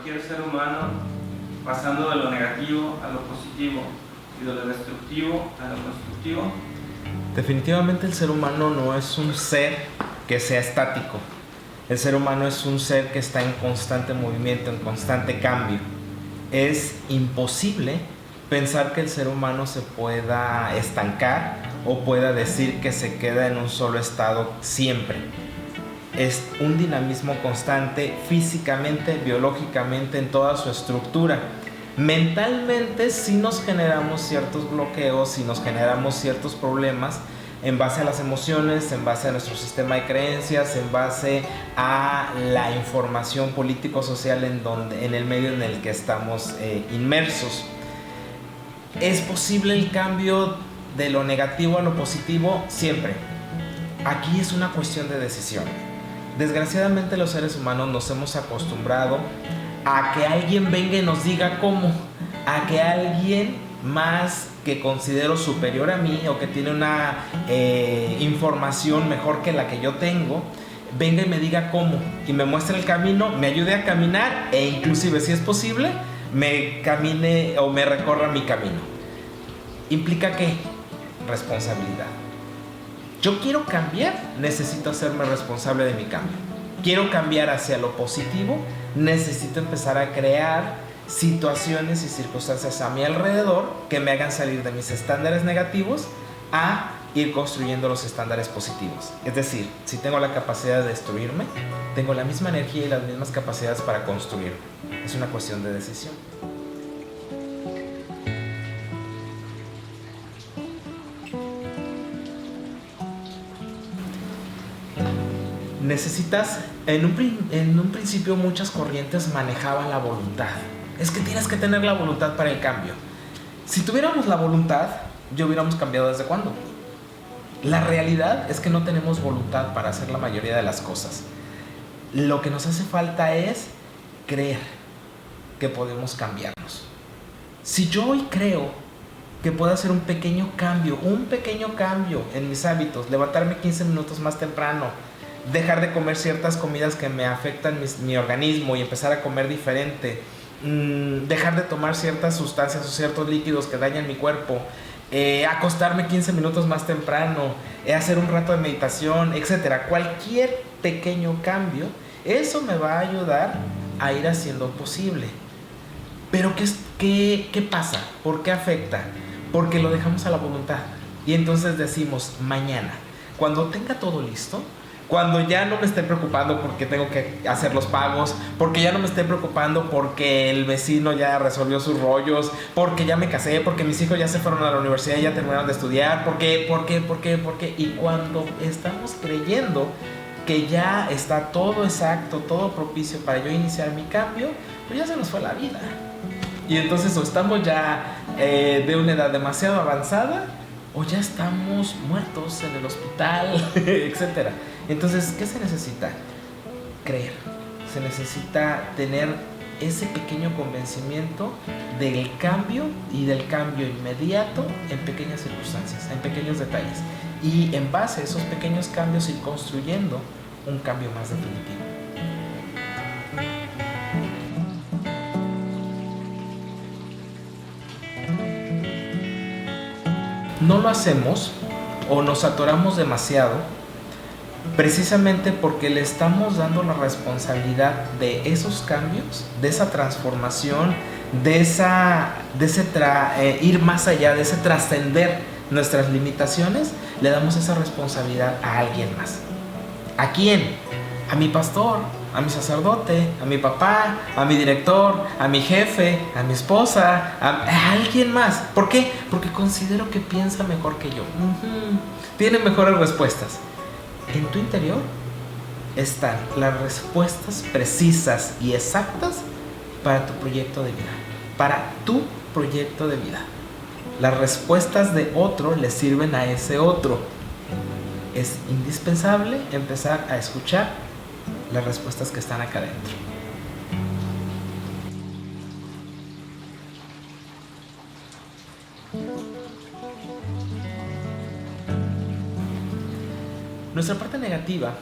cualquier ser humano, pasando de lo negativo a lo positivo y de lo destructivo a lo constructivo? Definitivamente el ser humano no es un ser que sea estático. El ser humano es un ser que está en constante movimiento, en constante cambio. Es imposible pensar que el ser humano se pueda estancar o pueda decir que se queda en un solo estado siempre. Es un dinamismo constante físicamente, biológicamente, en toda su estructura. Mentalmente sí nos generamos ciertos bloqueos, sí nos generamos ciertos problemas en base a las emociones, en base a nuestro sistema de creencias, en base a la información político-social en el medio en el que estamos inmersos. ¿Es posible el cambio de lo negativo a lo positivo? Siempre. Aquí es una cuestión de decisión. Desgraciadamente los seres humanos nos hemos acostumbrado a que alguien venga y nos diga cómo, a que alguien más que considero superior a mí o que tiene una información mejor que la que yo tengo, venga y me diga cómo y me muestre el camino, me ayude a caminar e inclusive si es posible me camine o me recorra mi camino. ¿Implica qué? Responsabilidad. Yo quiero cambiar, necesito hacerme responsable de mi cambio. Quiero cambiar hacia lo positivo, necesito empezar a crear situaciones y circunstancias a mi alrededor que me hagan salir de mis estándares negativos a ir construyendo los estándares positivos. Es decir, si tengo la capacidad de destruirme, tengo la misma energía y las mismas capacidades para construir. Es una cuestión de decisión. Necesitas, en un principio muchas corrientes manejaban la voluntad. Es que tienes que tener la voluntad para el cambio. Si tuviéramos la voluntad, ya hubiéramos cambiado desde cuándo. La realidad es que no tenemos voluntad para hacer la mayoría de las cosas. Lo que nos hace falta es creer que podemos cambiarnos. Si yo hoy creo que puedo hacer un pequeño cambio en mis hábitos, levantarme 15 minutos más temprano, dejar de comer ciertas comidas que me afectan mi organismo y empezar a comer diferente, dejar de tomar ciertas sustancias o ciertos líquidos que dañan mi cuerpo, acostarme 15 minutos más temprano, hacer un rato de meditación, etc. Cualquier pequeño cambio, eso me va a ayudar a ir haciendo posible. Pero ¿qué pasa? ¿Por qué afecta? Porque lo dejamos a la voluntad. Y entonces decimos, mañana, cuando tenga todo listo, cuando ya no me esté preocupando porque tengo que hacer los pagos, porque ya no me esté preocupando porque el vecino ya resolvió sus rollos, porque ya me casé, porque mis hijos ya se fueron a la universidad y ya terminaron de estudiar, ¿por qué? Y cuando estamos creyendo que ya está todo exacto, todo propicio para yo iniciar mi cambio, pues ya se nos fue la vida. Y entonces o estamos ya de una edad demasiado avanzada o ya estamos muertos en el hospital, etc. Entonces, ¿qué se necesita? Creer. Se necesita tener ese pequeño convencimiento del cambio y del cambio inmediato en pequeñas circunstancias, en pequeños detalles. Y en base a esos pequeños cambios ir construyendo un cambio más definitivo. No lo hacemos o nos atoramos demasiado precisamente porque le estamos dando la responsabilidad de esos cambios, de esa transformación, de ir más allá, de ese trascender nuestras limitaciones, le damos esa responsabilidad a alguien más. ¿A quién? A mi pastor, a mi sacerdote, a mi papá, a mi director, a mi jefe, a mi esposa, a alguien más. ¿Por qué? Porque considero que piensa mejor que yo. Tiene mejores respuestas. En tu interior están las respuestas precisas y exactas para tu proyecto de vida. Para tu proyecto de vida. Las respuestas de otro le sirven a ese otro. Es indispensable empezar a escuchar las respuestas que están acá adentro. Nuestra parte negativa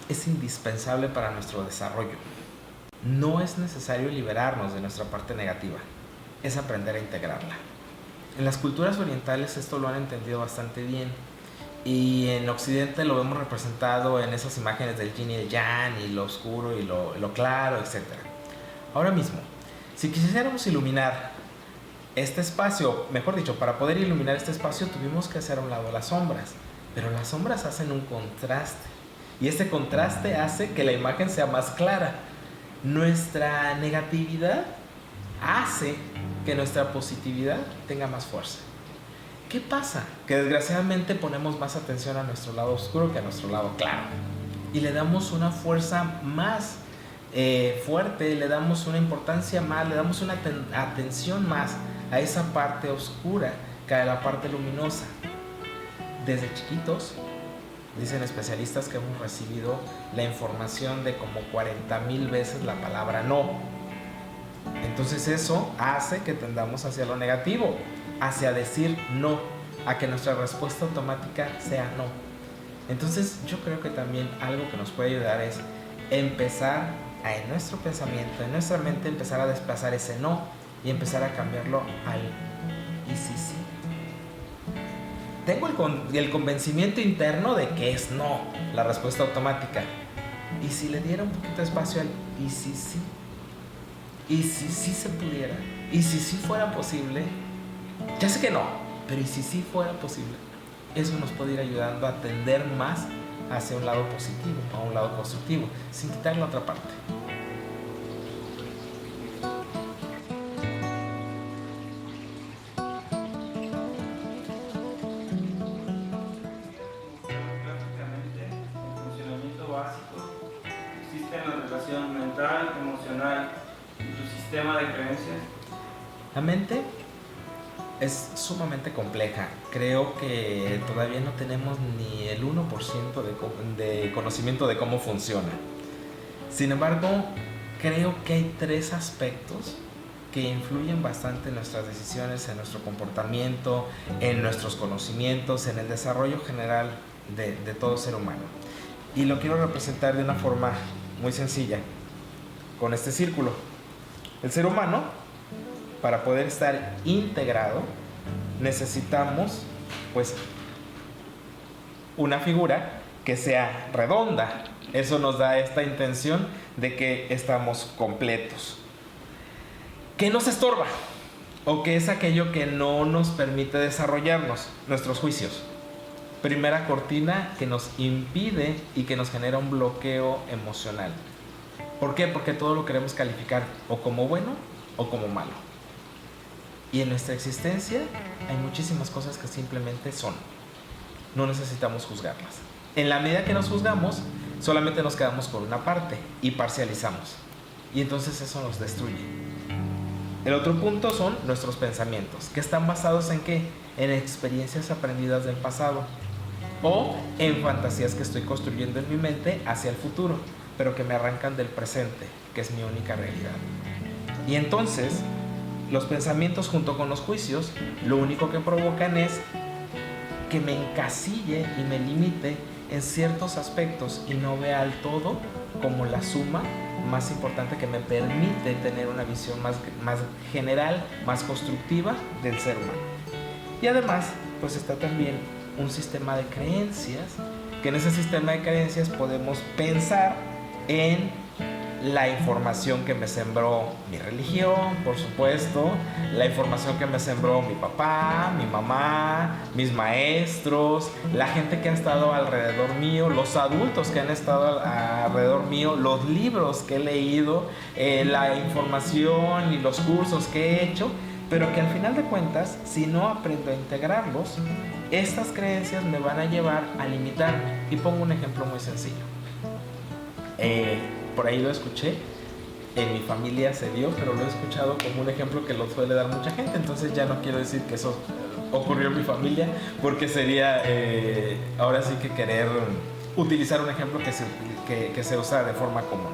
es indispensable para nuestro desarrollo. No es necesario liberarnos de nuestra parte negativa, es aprender a integrarla. En las culturas orientales esto lo han entendido bastante bien, y en Occidente lo vemos representado en esas imágenes del yin y el yang, y lo oscuro y lo claro, etc. Ahora mismo, si quisiéramos iluminar este espacio, mejor dicho, para poder iluminar este espacio tuvimos que hacer a un lado las sombras, pero las sombras hacen un contraste, y ese contraste hace que la imagen sea más clara. Nuestra negatividad hace que nuestra positividad tenga más fuerza. ¿Qué pasa? Que desgraciadamente ponemos más atención a nuestro lado oscuro que a nuestro lado claro, y le damos una fuerza más fuerte, le damos una importancia más, le damos una atención más a esa parte oscura que a la parte luminosa. Desde chiquitos, dicen especialistas que hemos recibido la información de como 40,000 veces la palabra no. Entonces eso hace que tendamos hacia lo negativo, hacia decir no, a que nuestra respuesta automática sea no. Entonces yo creo que también algo que nos puede ayudar es empezar en nuestro pensamiento, en nuestra mente, empezar a desplazar ese no y empezar a cambiarlo al y sí, sí. Tengo el convencimiento interno de que es no, la respuesta automática. Y si le diera un poquito de espacio al y sí, sí, y si sí se pudiera, y si sí fuera posible, ya sé que no, pero y si sí fuera posible, eso nos puede ir ayudando a tender más hacia un lado positivo, a un lado constructivo, sin quitar la otra parte. Prácticamente, el funcionamiento básico existe en la relación mental, emocional y tu sistema de creencias. La mente es sumamente compleja. Creo que todavía no tenemos ni el 1% de conocimiento de cómo funciona. Sin embargo, creo que hay 3 aspectos que influyen bastante en nuestras decisiones, en nuestro comportamiento, en nuestros conocimientos, en el desarrollo general de todo ser humano. Y lo quiero representar de una forma muy sencilla, con este círculo. El ser humano, para poder estar integrado, necesitamos pues una figura que sea redonda. Eso nos da esta intención de que estamos completos. ¿Qué nos estorba? ¿O qué es aquello que no nos permite desarrollarnos? Nuestros juicios. Primera cortina que nos impide y que nos genera un bloqueo emocional. ¿Por qué? Porque todo lo queremos calificar o como bueno o como malo. Y en nuestra existencia hay muchísimas cosas que simplemente son. No necesitamos juzgarlas. En la medida que nos juzgamos, solamente nos quedamos con una parte y parcializamos. Y entonces eso nos destruye. El otro punto son nuestros pensamientos, que están basados en ¿qué? En experiencias aprendidas del pasado o en fantasías que estoy construyendo en mi mente hacia el futuro, pero que me arrancan del presente, que es mi única realidad. Y entonces, los pensamientos junto con los juicios, lo único que provocan es que me encasille y me limite en ciertos aspectos y no vea al todo como la suma más importante que me permite tener una visión más general, más constructiva del ser humano. Y además, pues está también un sistema de creencias, que en ese sistema de creencias podemos pensar en la información que me sembró mi religión, por supuesto, la información que me sembró mi papá, mi mamá, mis maestros, la gente que ha estado alrededor mío, los adultos que han estado alrededor mío, los libros que he leído, la información y los cursos que he hecho, pero que al final de cuentas, si no aprendo a integrarlos, estas creencias me van a llevar a limitar. Y pongo un ejemplo muy sencillo. Por ahí lo escuché, en mi familia se dio, pero lo he escuchado como un ejemplo que lo suele dar mucha gente, entonces ya no quiero decir que eso ocurrió en mi familia, porque sería ahora sí que querer utilizar un ejemplo que se usa de forma común.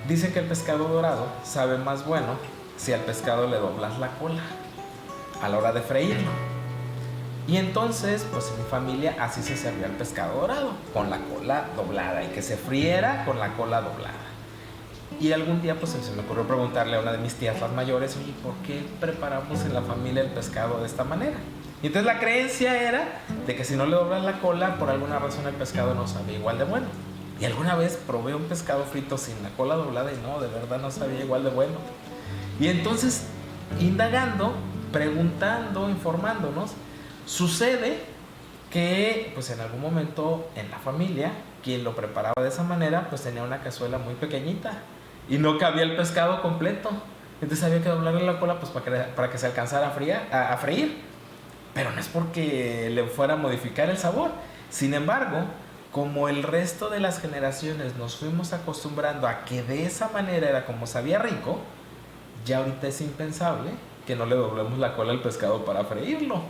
Dicen que el pescado dorado sabe más bueno si al pescado le doblas la cola a la hora de freírlo. Y entonces, pues en mi familia así se servía el pescado dorado, con la cola doblada, y que se friera con la cola doblada. Y algún día pues se me ocurrió preguntarle a una de mis tías, las mayores, oye, ¿por qué preparamos en la familia el pescado de esta manera? Y entonces la creencia era de que si no le doblas la cola, por alguna razón el pescado no sabía igual de bueno. Y alguna vez probé un pescado frito sin la cola doblada y no, de verdad no sabía igual de bueno. Y entonces, indagando, preguntando, informándonos, sucede que pues en algún momento en la familia, quien lo preparaba de esa manera, pues tenía una cazuela muy pequeñita y no cabía el pescado completo. Entonces había que doblarle la cola pues para que se alcanzara a freír. Pero no es porque le fuera a modificar el sabor. Sin embargo, como el resto de las generaciones nos fuimos acostumbrando a que de esa manera era como sabía rico, ya ahorita es impensable que no le doblemos la cola al pescado para freírlo.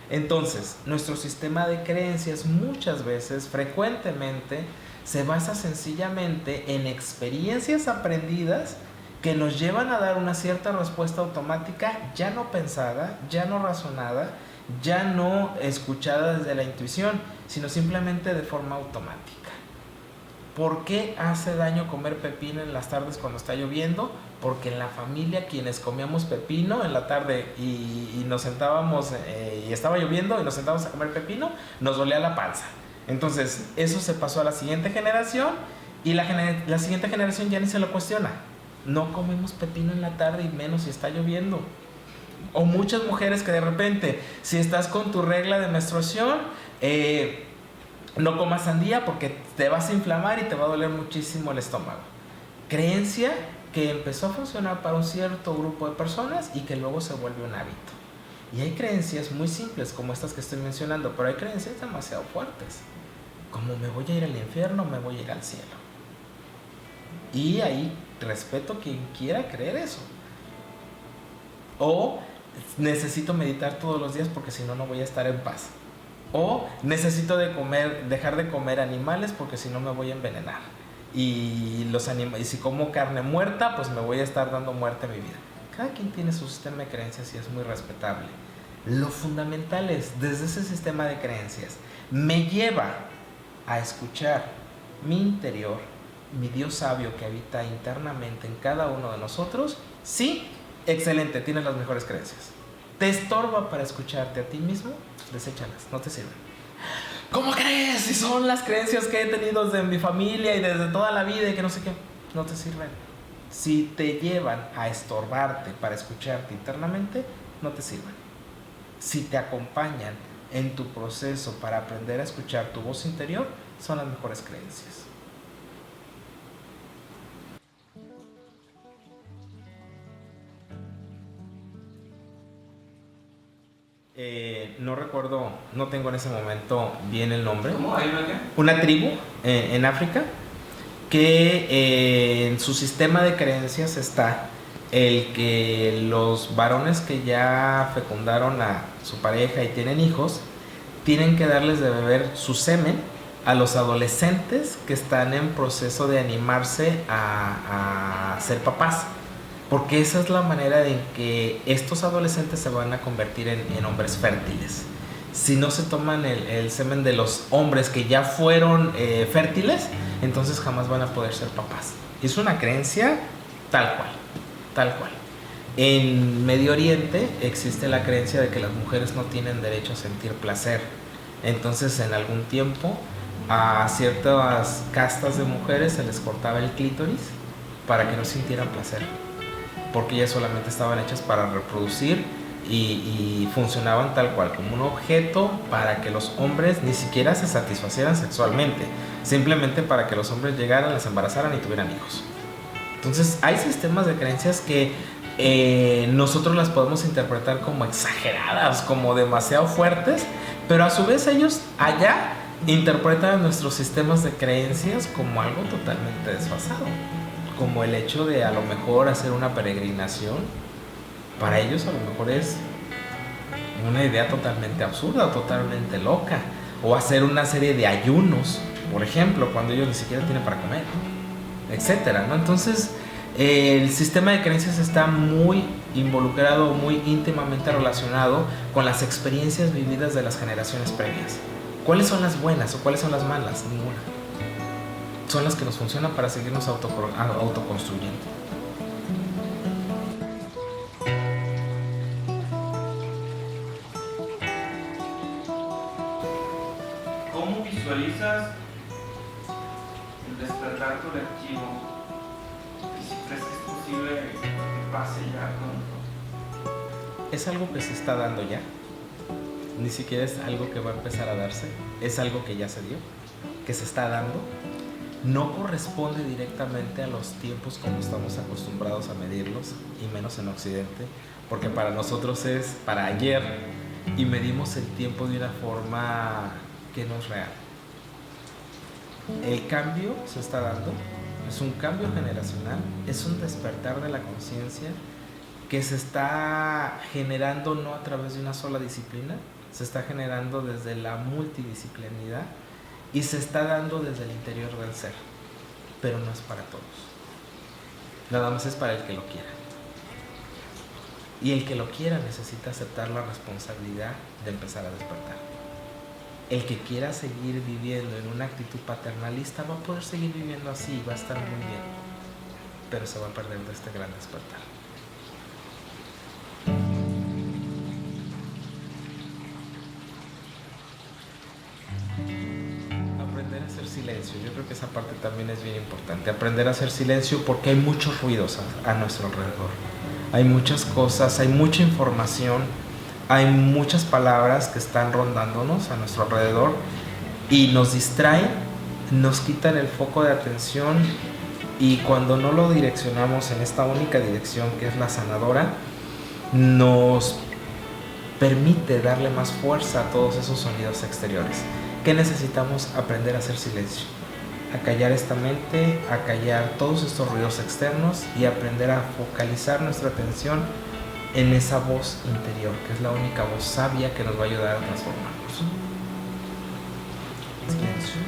Entonces, nuestro sistema de creencias muchas veces, frecuentemente, se basa sencillamente en experiencias aprendidas que nos llevan a dar una cierta respuesta automática, ya no pensada, ya no razonada, ya no escuchada desde la intuición, sino simplemente de forma automática. ¿Por qué hace daño comer pepino en las tardes cuando está lloviendo? Porque en la familia quienes comíamos pepino en la tarde y nos sentábamos y estaba lloviendo y nos sentábamos a comer pepino, nos dolía la panza. Entonces eso se pasó a la siguiente generación y la siguiente generación ya ni se lo cuestiona. No comemos pepino en la tarde y menos si está lloviendo. O muchas mujeres que de repente, si estás con tu regla de menstruación, no comas sandía porque te vas a inflamar y te va a doler muchísimo el estómago. Creencia que empezó a funcionar para un cierto grupo de personas y que luego se vuelve un hábito. Y hay creencias muy simples como estas que estoy mencionando, pero hay creencias demasiado fuertes, como me voy a ir al infierno, me voy a ir al cielo. Y ahí respeto quien quiera creer eso. O necesito meditar todos los días porque si no, no voy a estar en paz. O necesito dejar de comer animales porque si no me voy a envenenar. Y si como carne muerta, pues me voy a estar dando muerte a mi vida. Cada quien tiene su sistema de creencias y es muy respetable. Lo fundamental es, desde ese sistema de creencias, me lleva a escuchar mi interior, mi Dios sabio que habita internamente en cada uno de nosotros. Sí, excelente, tienes las mejores creencias. ¿Te estorba para escucharte a ti mismo? Deséchalas, no te sirven. ¿Cómo crees? Si son las creencias que he tenido desde mi familia y desde toda la vida y que no sé qué, no te sirven. Si te llevan a estorbarte para escucharte internamente, no te sirven. Si te acompañan en tu proceso para aprender a escuchar tu voz interior, son las mejores creencias. No recuerdo, no tengo en ese momento bien el nombre. ¿Cómo? ¿Hay una qué? Una tribu en África que en su sistema de creencias está el que los varones que ya fecundaron a su pareja y tienen hijos tienen que darles de beber su semen a los adolescentes que están en proceso de animarse a ser papás. Porque esa es la manera en que estos adolescentes se van a convertir en hombres fértiles. Si no se toman el semen de los hombres que ya fueron fértiles, entonces jamás van a poder ser papás. Es una creencia tal cual, tal cual. En Medio Oriente existe la creencia de que las mujeres no tienen derecho a sentir placer. Entonces, en algún tiempo, a ciertas castas de mujeres se les cortaba el clítoris para que no sintieran placer, porque ellas solamente estaban hechas para reproducir y funcionaban tal cual, como un objeto para que los hombres ni siquiera se satisfacieran sexualmente, simplemente para que los hombres llegaran, les embarazaran y tuvieran hijos. Entonces hay sistemas de creencias que nosotros las podemos interpretar como exageradas, como demasiado fuertes, pero a su vez ellos allá interpretan nuestros sistemas de creencias como algo totalmente desfasado. Como el hecho de a lo mejor hacer una peregrinación, para ellos a lo mejor es una idea totalmente absurda, totalmente loca. O hacer una serie de ayunos, por ejemplo, cuando ellos ni siquiera tienen para comer, etcétera, ¿no? Entonces, el sistema de creencias está muy involucrado, muy íntimamente relacionado con las experiencias vividas de las generaciones previas. ¿Cuáles son las buenas o cuáles son las malas? Ninguna. son las que nos funcionan para seguirnos autoconstruyendo. ¿Cómo visualizas el despertar colectivo? ¿Y si crees que es posible que pase ya pronto? Es algo que se está dando ya. Ni siquiera es algo que va a empezar a darse. Es algo que ya se dio, que se está dando. No corresponde directamente a los tiempos como estamos acostumbrados a medirlos, y menos en Occidente, porque para nosotros es para ayer y medimos el tiempo de una forma que no es real. El cambio se está dando, es un cambio generacional, es un despertar de la conciencia que se está generando no a través de una sola disciplina, se está generando desde la multidisciplinidad y se está dando desde el interior del ser, pero no es para todos. Nada más es para el que lo quiera. Y el que lo quiera necesita aceptar la responsabilidad de empezar a despertar. El que quiera seguir viviendo en una actitud paternalista va a poder seguir viviendo así, va a estar muy bien, pero se va a perder de este gran despertar. Aprender a hacer silencio, yo creo que esa parte también es bien importante. Aprender a hacer silencio porque hay muchos ruidos a nuestro alrededor. Hay muchas cosas, hay mucha información, hay muchas palabras que están rondándonos a nuestro alrededor y nos distraen, nos quitan el foco de atención, y cuando no lo direccionamos en esta única dirección que es la sanadora, nos permite darle más fuerza a todos esos sonidos exteriores. ¿Qué necesitamos? Aprender a hacer silencio, a callar esta mente, a callar todos estos ruidos externos y aprender a focalizar nuestra atención en esa voz interior, que es la única voz sabia que nos va a ayudar a transformarnos. Silencio.